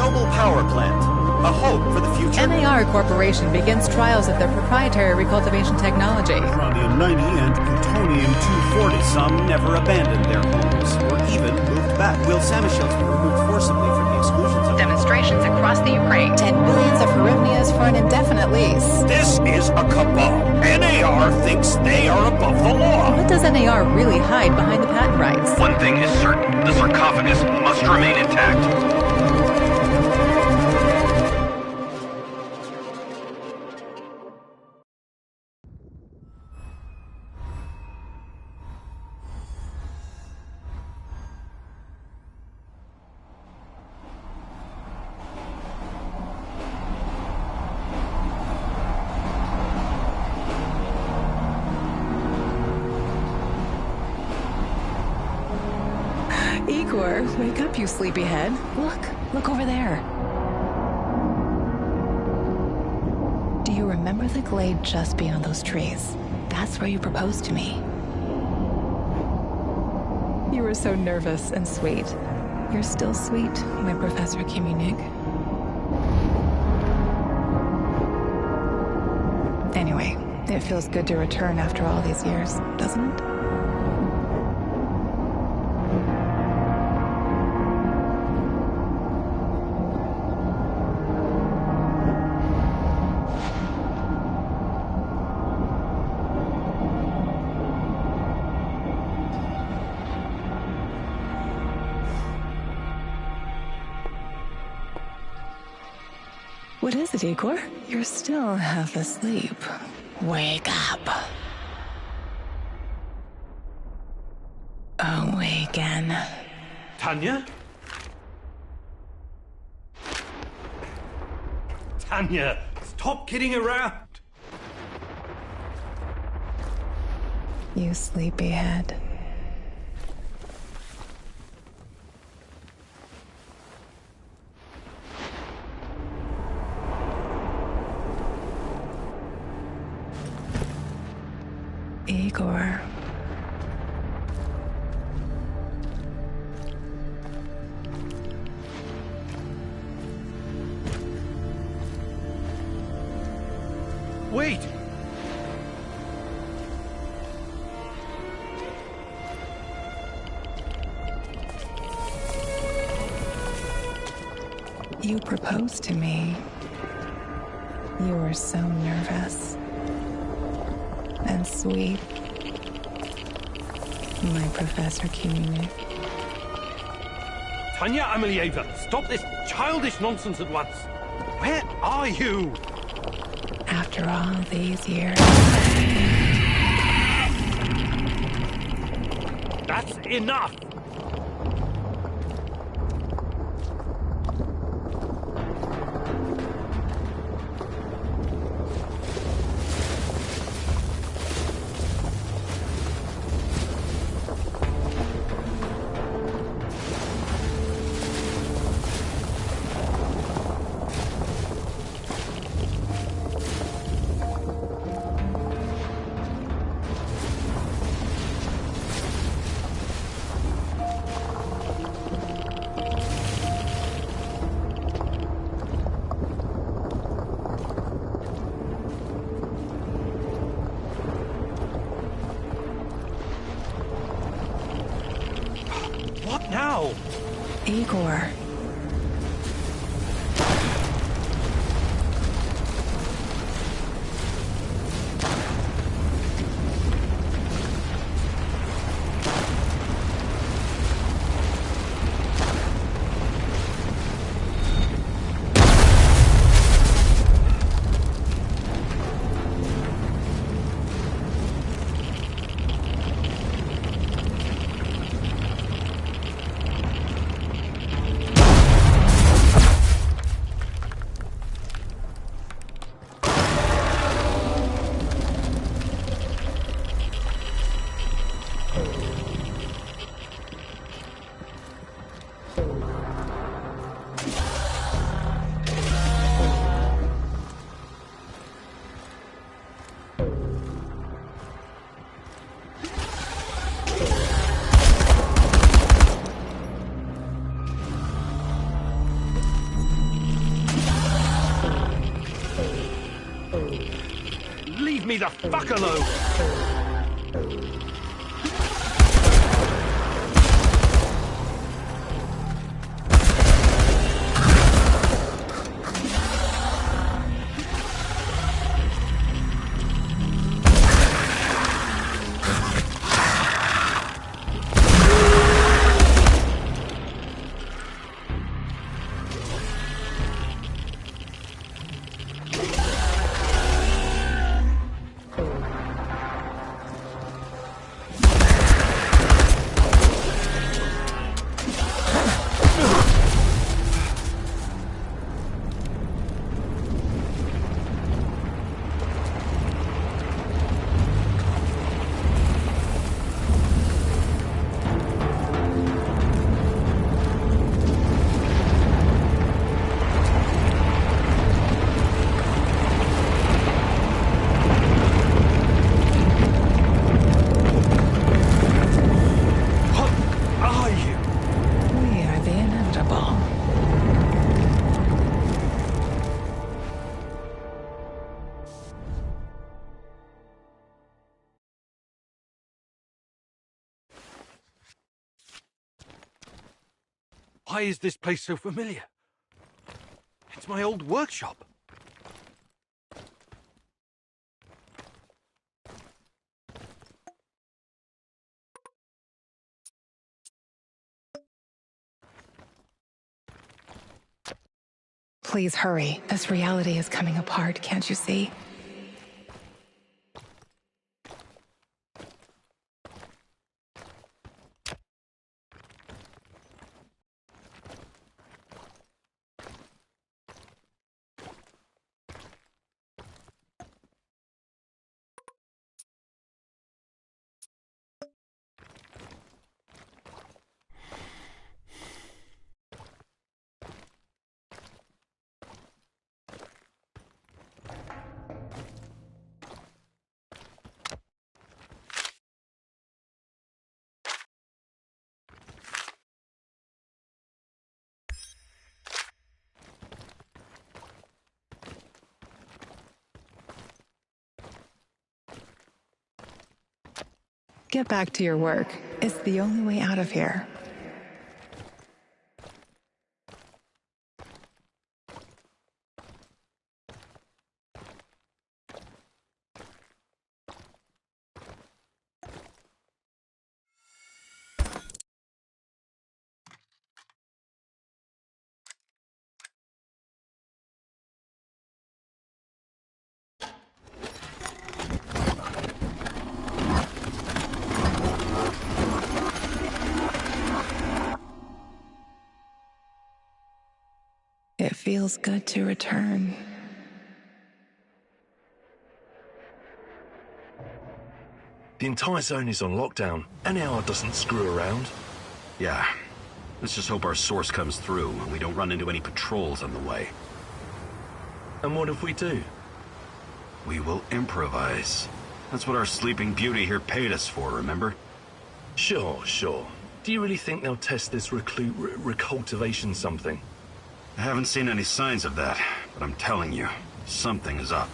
Chernobyl power plant. A hope for the future. NAR Corporation begins trials of their proprietary recultivation technology. Uranium-90 and plutonium-240. Some never abandoned their homes, or even moved back. Will Samishels be removed forcibly from the exclusion zone? Demonstrations across the Ukraine. 10 billions of hryvnias for an indefinite lease. This is a cabal. NAR thinks they are above the law. What does NAR really hide behind the patent rights? One thing is certain. The sarcophagus must remain intact. Igor, wake up, you sleepyhead. Look over there. Do you remember the glade just beyond those trees? That's where you proposed to me. You were so nervous and sweet. You're still sweet, my Professor Kiminik. Anyway, it feels good to return after all these years, doesn't it? What is it, Igor? You're still half asleep. Wake up. Awaken. Tanya? Tanya, stop kidding around. You sleepyhead. Igor. Wait! You proposed to me. You were so nervous. And sweet. My Professor Kiminik. Tanya Amelieva, stop this childish nonsense at once. Where are you? After all these years. That's enough! What now? Igor. Leave me the fuck alone! Why is this place so familiar? It's my old workshop. Please hurry. This reality is coming apart, can't you see? Get back to your work. It's the only way out of here. It feels good to return. The entire zone is on lockdown. NAR doesn't screw around. Yeah. Let's just hope our source comes through and we don't run into any patrols on the way. And what if we do? We will improvise. That's what our Sleeping Beauty here paid us for, remember? Sure. Do you really think they'll test this recultivation something? I haven't seen any signs of that, but I'm telling you, something is up.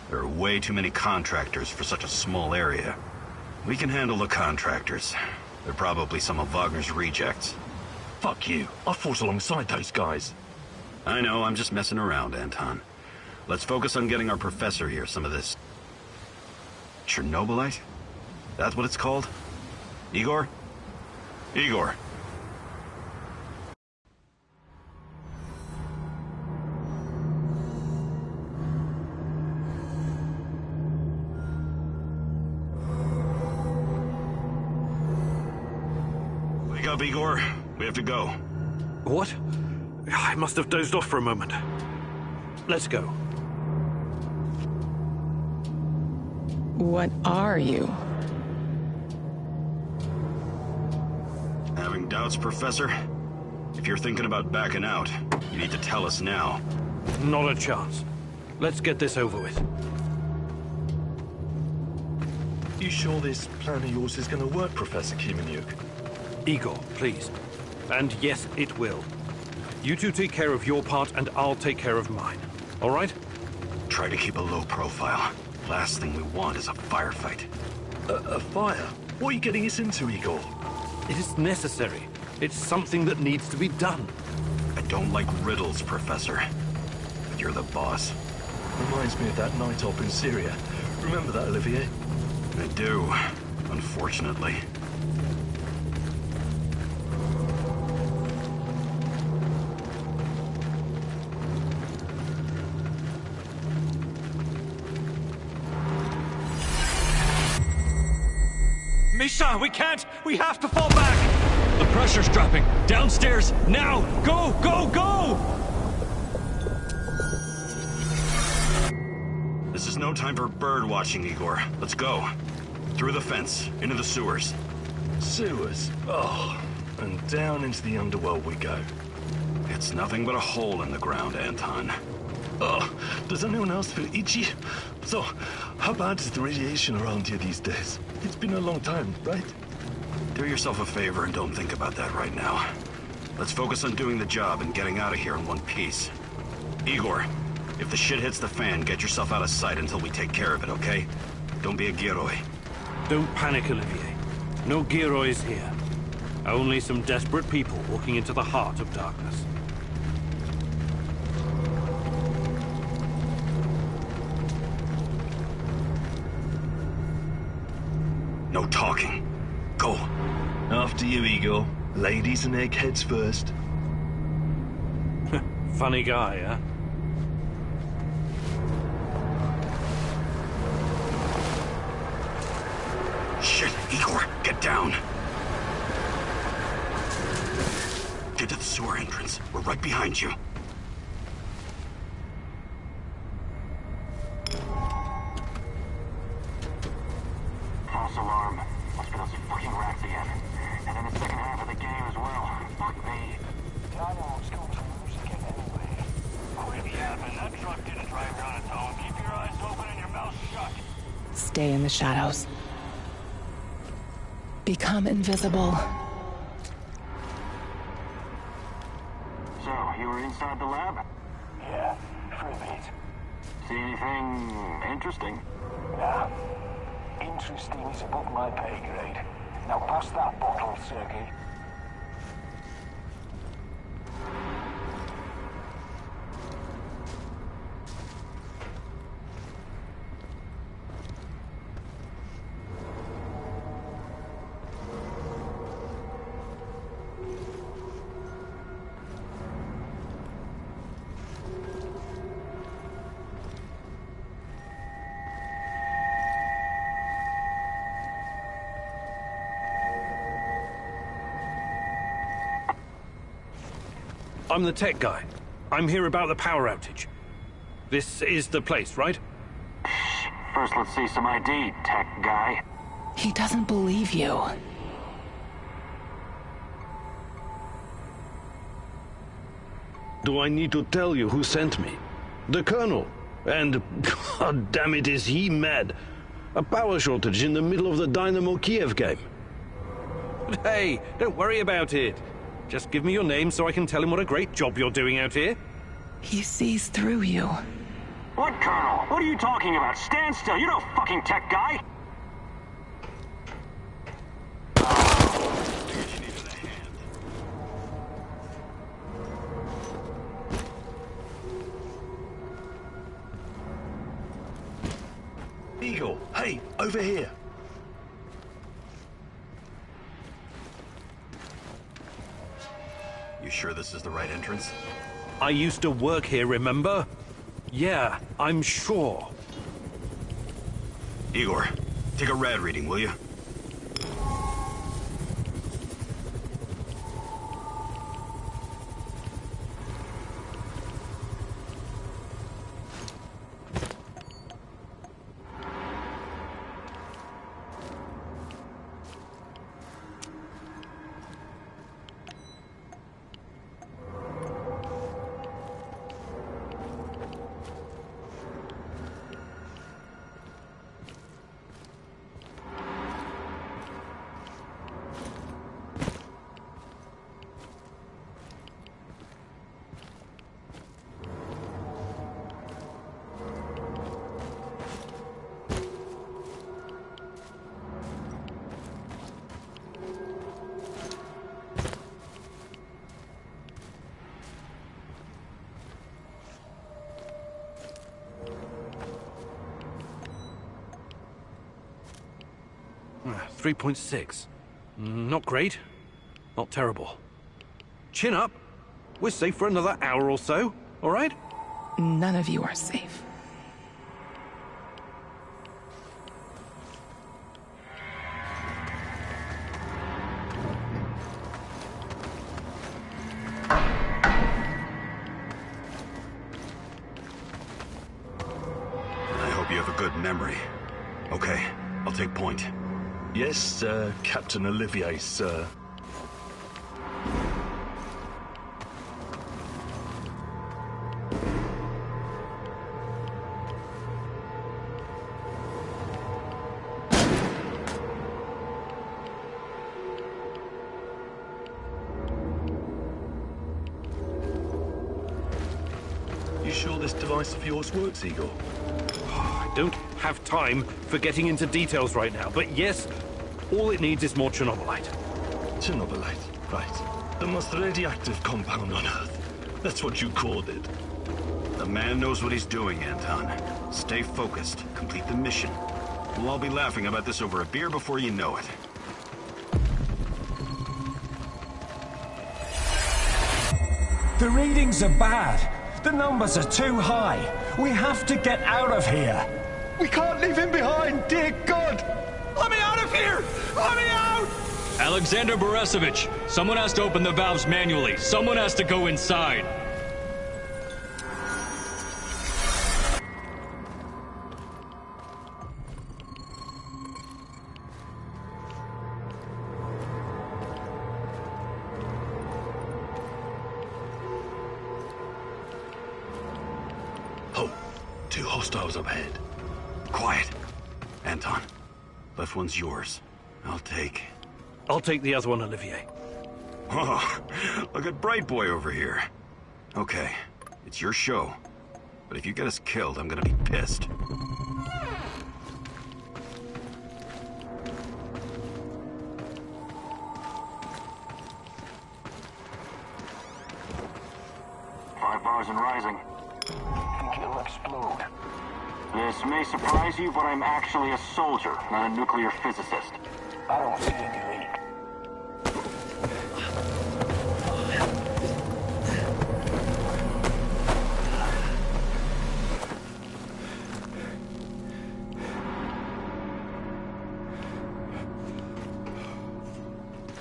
There are way too many contractors for such a small area. We can handle the contractors. They're probably some of Wagner's rejects. Fuck you. I fought alongside those guys. I know, I'm just messing around, Anton. Let's focus on getting our professor here some of this... Chernobylite? That's what it's called? Igor? Igor. Wake up, Igor. We have to go. What? I must have dozed off for a moment. Let's go. What are you? Having doubts, Professor? If you're thinking about backing out, you need to tell us now. Not a chance. Let's get this over with. You sure this plan of yours is going to work, Professor Kimenyuk? Igor, please. And yes, it will. You two take care of your part, and I'll take care of mine. All right? Try to keep a low profile. Last thing we want is a firefight. A fire? What are you getting us into, Igor? It is necessary. It's something that needs to be done. I don't like riddles, Professor. But you're the boss. Reminds me of that night op in Syria. Remember that, Olivier? I do, unfortunately. Misha, we can't! We have to fall back! The pressure's dropping. Downstairs, now! Go, go, go! This is no time for bird watching, Igor. Let's go. Through the fence, into the sewers. Sewers? Oh, and down into the underworld we go. It's nothing but a hole in the ground, Anton. Oh, does anyone else feel itchy? So, how bad is the radiation around here these days? It's been a long time, right? Do yourself a favor and don't think about that right now. Let's focus on doing the job and getting out of here in one piece. Igor, if the shit hits the fan, get yourself out of sight until we take care of it, okay? Don't be a Gyroi. Don't panic, Olivier. No Gyrois here. Only some desperate people walking into the heart of darkness. No talking. Go. After you, Igor. Ladies and eggheads first. Funny guy, huh? Shit, Igor, get down. Get to the sewer entrance. We're right behind you. False alarm. Must be those fucking rats again. And in the second half of the game as well. Fuck me. Dialogue's going to lose again anyway. Quit yapping. That truck didn't drive on its own. Keep your eyes open and your mouth shut. Stay in the shadows. Become invisible. So, you were inside the lab? Yeah, for a bit. See anything interesting? Nah. Interesting is above my pay grade. Now pass that bottle, Sergey. I'm the tech guy. I'm here about the power outage. This is the place, right? First, let's see some ID, tech guy. He doesn't believe you. Do I need to tell you who sent me? The Colonel. And, god damn it, is he mad. A power shortage in the middle of the Dynamo Kiev game. But hey, don't worry about it. Just give me your name so I can tell him what a great job you're doing out here. He sees through you. What, Colonel? What are you talking about? Stand still. You're no fucking tech guy. Igor, hey, over here. You sure this is the right entrance? I used to work here, remember? Yeah, I'm sure. Igor, take a rad reading, will you? 3.6. Not great. Not terrible. Chin up. We're safe for another hour or so, all right? None of you are safe. I hope you have a good memory. Okay, I'll take point. Yes, Captain Olivier, sir. You sure this device of yours works, Igor? I don't have time for getting into details right now, but yes, all it needs is more Chernobylite. Chernobylite, right. The most radioactive compound on Earth. That's what you called it. The man knows what he's doing, Anton. Stay focused. Complete the mission. We'll all be laughing about this over a beer before you know it. The readings are bad. The numbers are too high. We have to get out of here. We can't leave him behind, dear God! Let me out of here! Let me out! Alexander Borisovich, someone has to open the valves manually. Someone has to go inside. Oh, two hostiles up ahead. Quiet. Anton, left one's yours. I'll take the other one, Olivier. Oh, look at Bright Boy over here. Okay, it's your show. But if you get us killed, I'm gonna be pissed. Five bars and rising. Think it'll explode. This may surprise you, but I'm actually a soldier, not a nuclear physicist. I don't see any leak.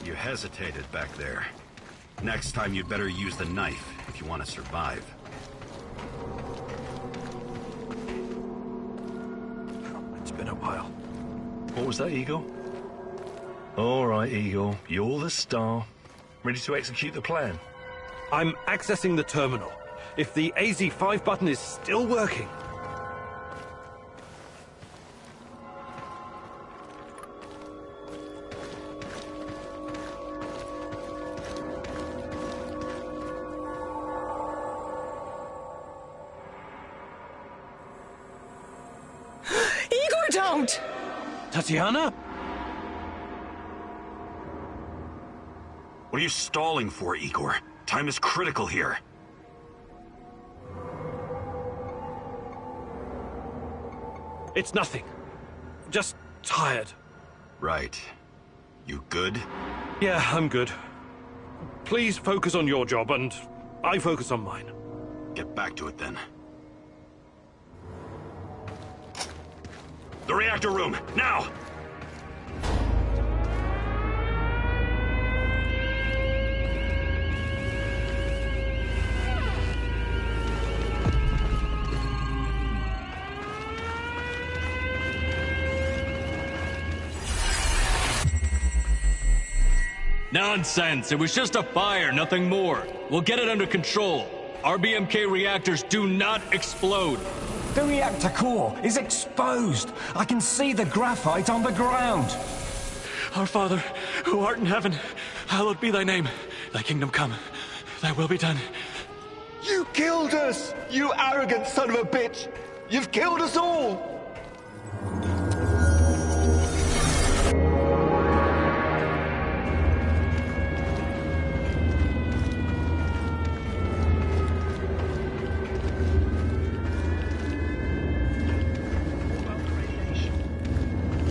You hesitated back there. Next time you'd better use the knife if you want to survive. It's been a while. What was that, Igor? All right, Igor. You're the star. Ready to execute the plan? I'm accessing the terminal. If the AZ5 button is still working... Igor, don't! Tatiana? What are you stalling for, Igor? Time is critical here. It's nothing. Just tired. Right. You good? Yeah, I'm good. Please focus on your job, and I focus on mine. Get back to it, then. The reactor room, now! Nonsense! It was just a fire, nothing more. We'll get it under control. RBMK reactors do not explode. The reactor core is exposed. I can see the graphite on the ground. Our Father, who art in heaven, hallowed be thy name. Thy kingdom come. Thy will be done. You killed us! You arrogant son of a bitch! You've killed us all!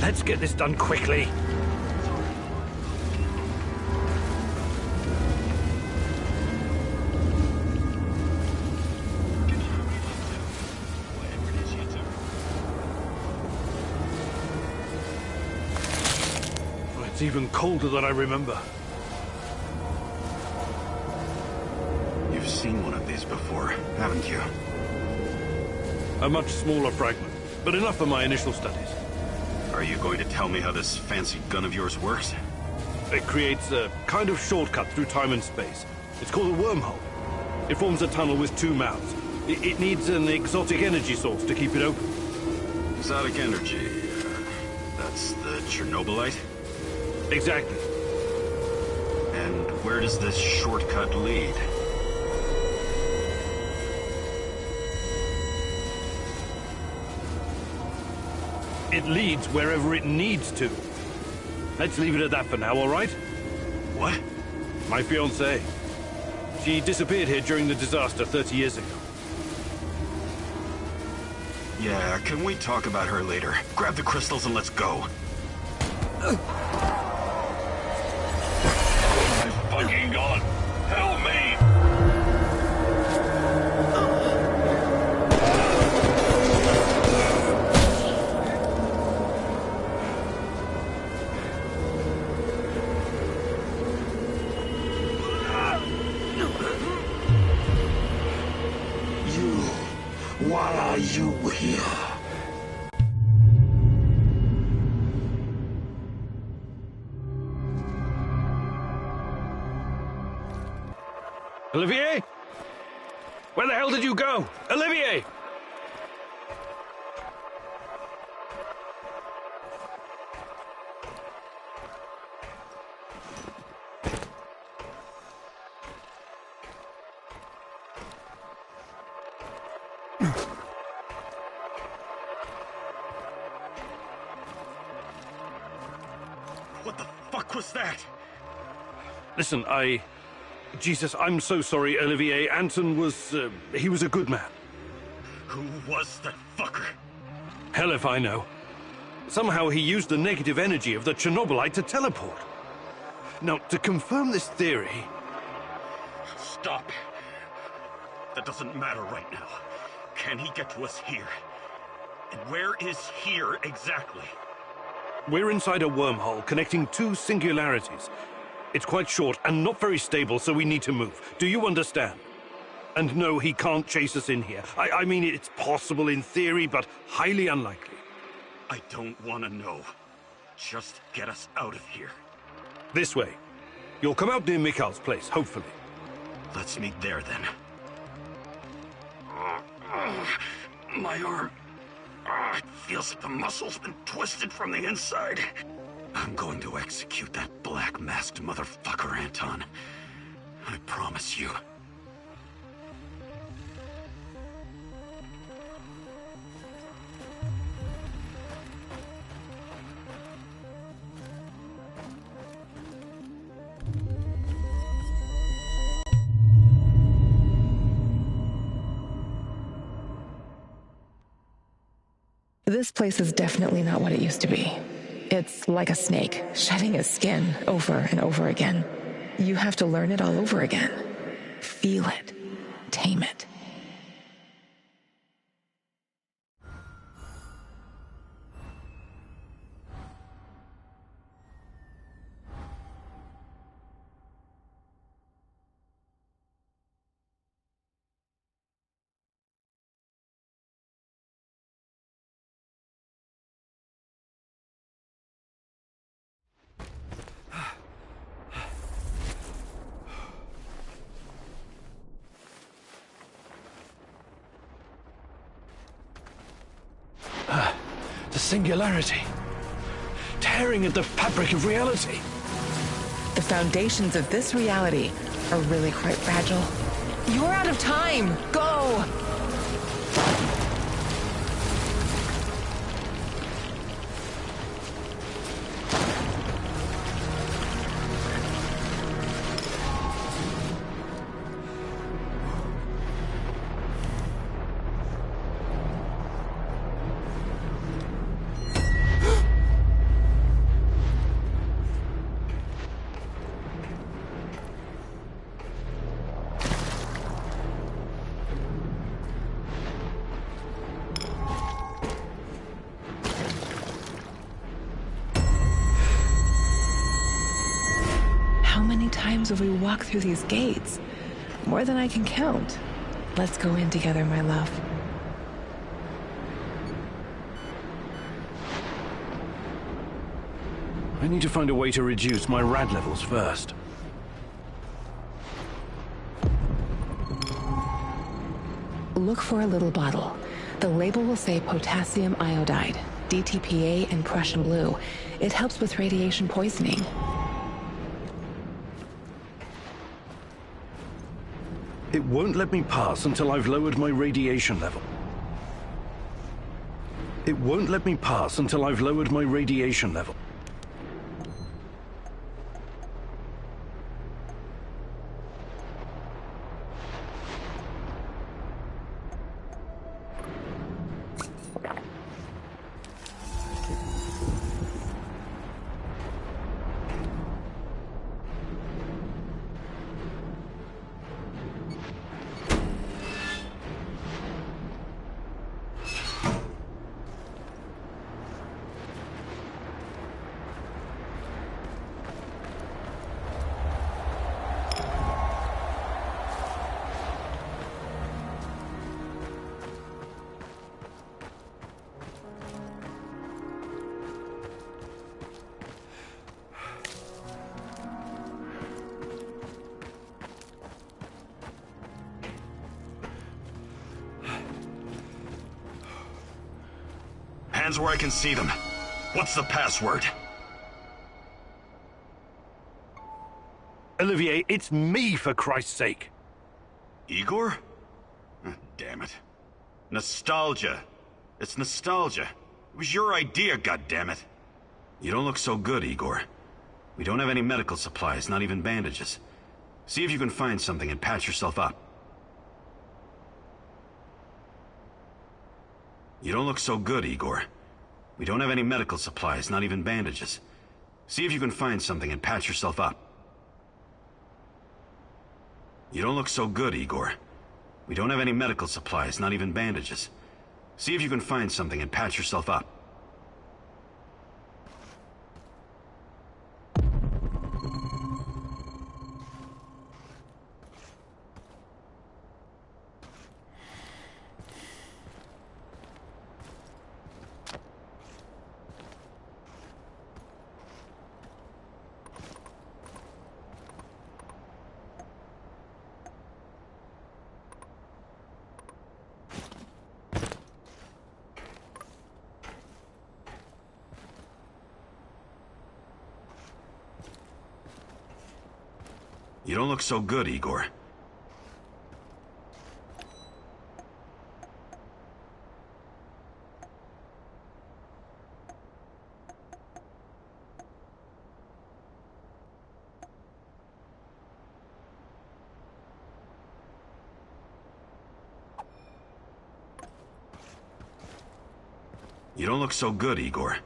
Let's get this done quickly. It's even colder than I remember. You've seen one of these before, haven't you? A much smaller fragment, but enough for my initial studies. Are you going to tell me how this fancy gun of yours works? It creates a kind of shortcut through time and space. It's called a wormhole. It forms a tunnel with two mouths. It needs an exotic energy source to keep it open. Exotic energy. That's the Chernobylite? Exactly. And where does this shortcut lead? It leads wherever it needs to. Let's leave it at that for now, all right? What? My fiancée. She disappeared here during the disaster 30 years ago. Yeah, can we talk about her later? Grab the crystals and let's go. My fucking God! Help me! Why are you here? Olivier? Where the hell did you go? Olivier! What the fuck was that? Listen, Jesus, I'm so sorry, Olivier. Anton was, he was a good man. Who was that fucker? Hell if I know. Somehow he used the negative energy of the Chernobylite to teleport. Now, to confirm this theory... Stop. That doesn't matter right now. Can he get to us here? And where is here exactly? We're inside a wormhole connecting two singularities. It's quite short and not very stable, so we need to move. Do you understand? And no, he can't chase us in here. I mean, it's possible in theory, but highly unlikely. I don't want to know. Just get us out of here. This way. You'll come out near Mikhail's place, hopefully. Let's meet there, then. My arm. It feels like the muscle's been twisted from the inside. I'm going to execute that black-masked motherfucker, Anton. I promise you. This place is definitely not what it used to be. It's like a snake, shedding its skin over and over again. You have to learn it all over again. Feel it. Tame it. The singularity. Tearing at the fabric of reality. The foundations of this reality are really quite fragile. You're out of time! Go! times have we walked through these gates? More than I can count. Let's go in together, my love. I need to find a way to reduce my rad levels first. Look for a little bottle. The label will say potassium iodide, DTPA, and Prussian blue. It helps with radiation poisoning. It won't let me pass until I've lowered my radiation level. It won't let me pass until I've lowered my radiation level. Hands where I can see them. What's the password? Olivier, it's me, for Christ's sake. Igor? Damn it. Nostalgia. It's nostalgia. It was your idea, goddammit. You don't look so good, Igor. We don't have any medical supplies, not even bandages. See if you can find something and patch yourself up. You don't look so good, Igor. We don't have any medical supplies, not even bandages. See if you can find something and patch yourself up. You don't look so good, Igor. We don't have any medical supplies, not even bandages. See if you can find something and patch yourself up. You don't look so good, Igor. You don't look so good, Igor.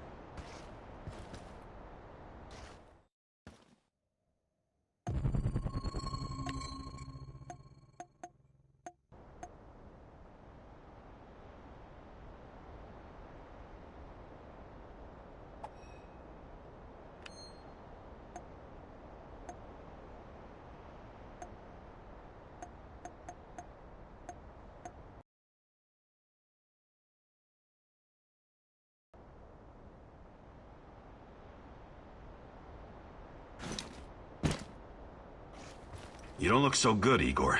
You don't look so good, Igor.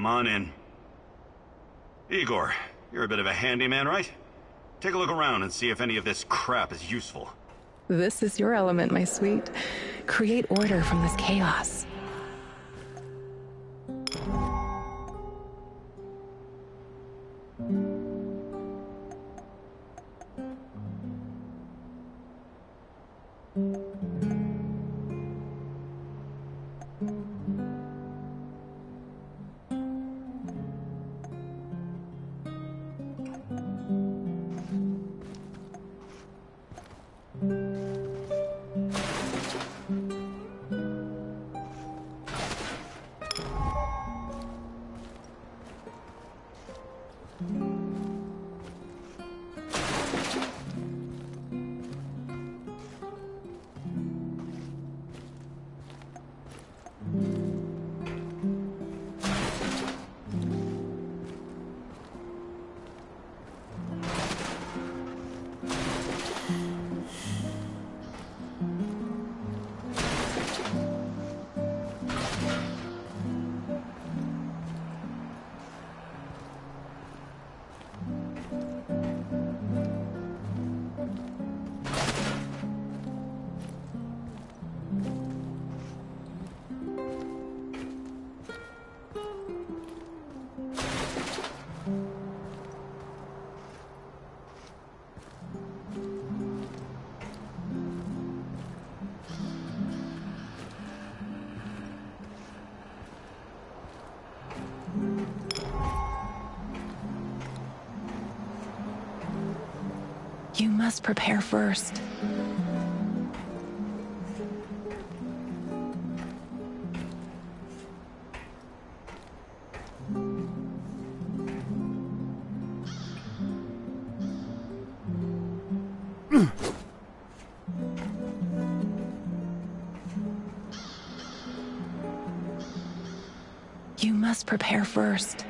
Come on in. Igor, you're a bit of a handyman, right? Take a look around and see if any of this crap is useful. This is your element, my sweet. Create order from this chaos. You must prepare first. You must prepare first.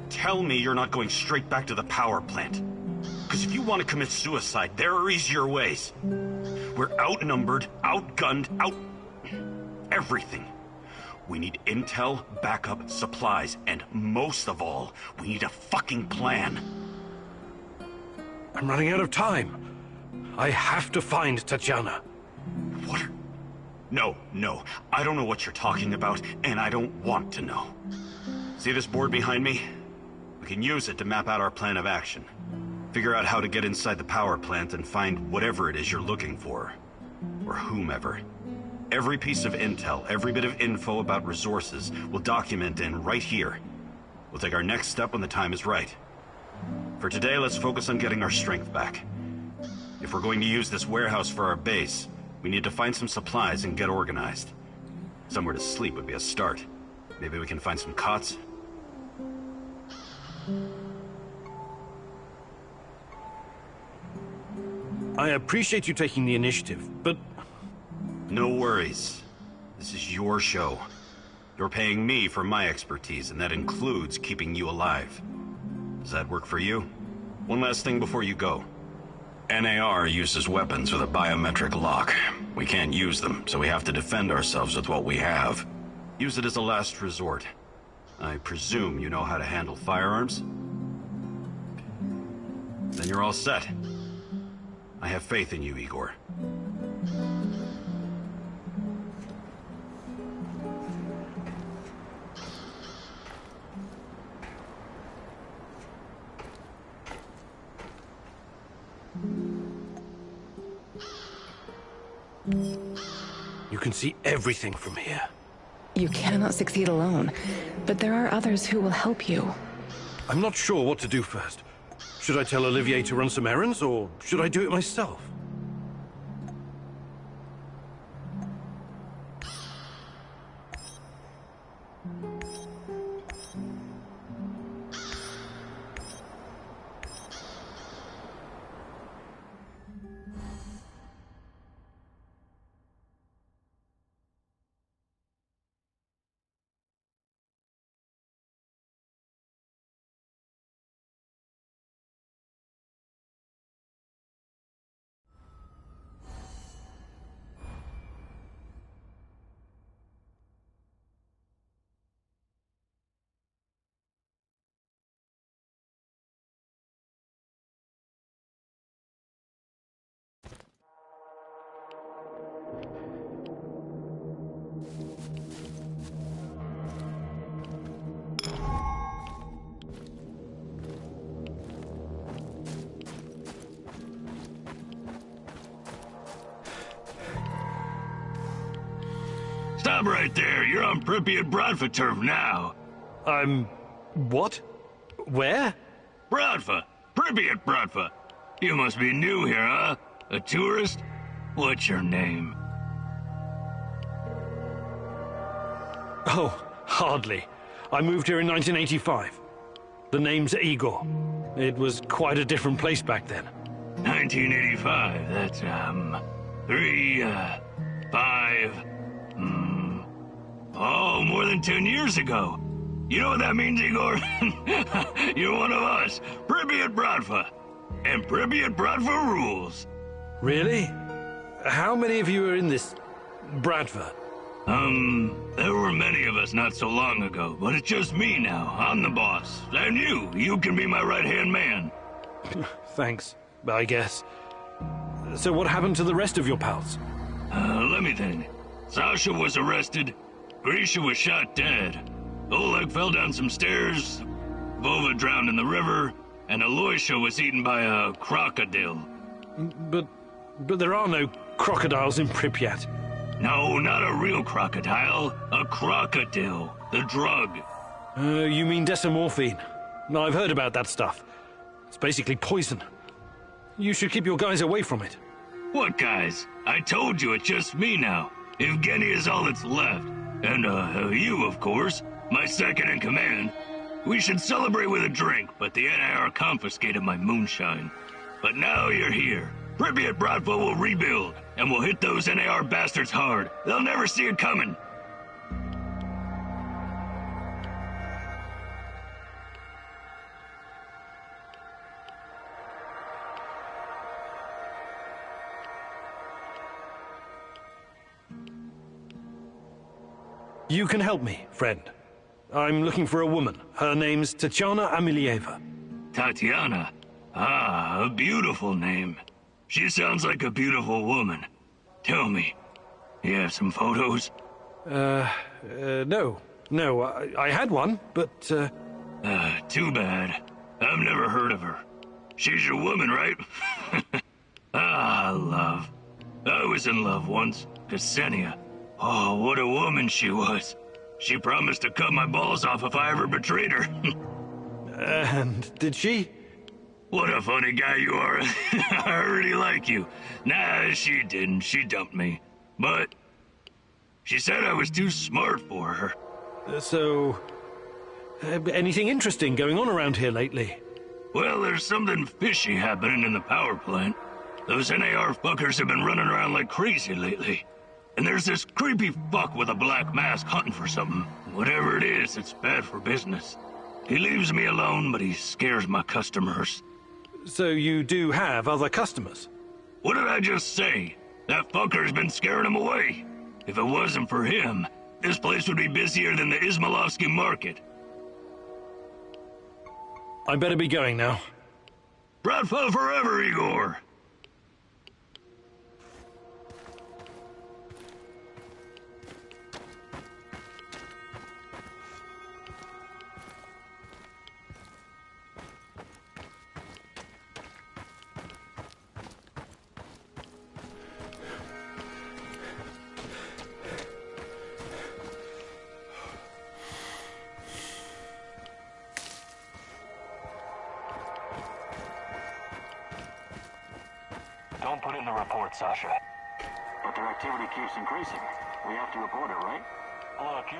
Tell me you're not going straight back to the power plant. Because if you want to commit suicide, there are easier ways. We're outnumbered, outgunned, everything. We need intel, backup, supplies, and most of all, we need a fucking plan. I'm running out of time. I have to find Tatiana. What? No, I don't know what you're talking about, and I don't want to know. See this board behind me? We can use it to map out our plan of action. Figure out how to get inside the power plant and find whatever it is you're looking for. Or whomever. Every piece of intel, every bit of info about resources, we'll document in right here. We'll take our next step when the time is right. For today, let's focus on getting our strength back. If we're going to use this warehouse for our base, we need to find some supplies and get organized. Somewhere to sleep would be a start. Maybe we can find some cots? I appreciate you taking the initiative, but... No worries. This is your show. You're paying me for my expertise, and that includes keeping you alive. Does that work for you? one last thing before you go. NAR uses weapons with a biometric lock. We can't use them, so we have to defend ourselves with what we have. Use it as a last resort. I presume you know how to handle firearms? Then you're all set. I have faith in you, Igor. You can see everything from here. You cannot succeed alone, but there are others who will help you. I'm not sure what to do first. Should I tell Olivier to run some errands, or should I do it myself? Stop right there. You're on Pripyat Bratva turf now. What? Where? Bratva. Pripyat Bratva. You must be new here, huh? A tourist? What's your name? Oh, hardly. I moved here in 1985. The name's Igor. It was quite a different place back then. 1985, that's, more than 10 years ago. You know what that means, Igor? You're one of us, Pripyat Bratva. And Pripyat Bratva rules. Really? How many of you are in this Bratva? There were many of us not so long ago, but it's just me now. I'm the boss. And you can be my right-hand man. Thanks, I guess. So what happened to the rest of your pals? Let me think. Sasha was arrested. Grisha was shot dead. Oleg fell down some stairs. Vova drowned in the river. And Aloysia was eaten by a crocodile. But there are no crocodiles in Pripyat. No, not a real crocodile. A crocodile. The drug. You mean decimorphine? I've heard about that stuff. It's basically poison. You should keep your guys away from it. What guys? I told you it's just me now. Evgeny is all that's left. And, you, of course. My second in command. We should celebrate with a drink, but the NIR confiscated my moonshine. But now you're here. Pripyat Bratva will rebuild, and we'll hit those NAR bastards hard. They'll never see it coming. You can help me, friend. I'm looking for a woman. Her name's Tatiana Amelieva. Tatiana? Ah, a beautiful name. She sounds like a beautiful woman. Tell me, you have some photos? No. No, I had one, but, Too bad. I've never heard of her. She's your woman, right? Love. I was in love once. Ksenia. Oh, what a woman she was. She promised to cut my balls off if I ever betrayed her. And did she? What a funny guy you are. I already like you. Nah, she didn't. She dumped me. But she said I was too smart for her. So, anything interesting going on around here lately? Well, there's something fishy happening in the power plant. Those NAR fuckers have been running around like crazy lately. And there's this creepy fuck with a black mask hunting for something. Whatever it is, it's bad for business. He leaves me alone, but he scares my customers. So you do have other customers? What did I just say? That fucker's been scaring him away. If it wasn't for him, this place would be busier than the Izmailovsky market. I better be going now. Bratva forever, Igor! Don't put it in the report, Sasha. But their activity keeps increasing. We have to report it, right? Look, you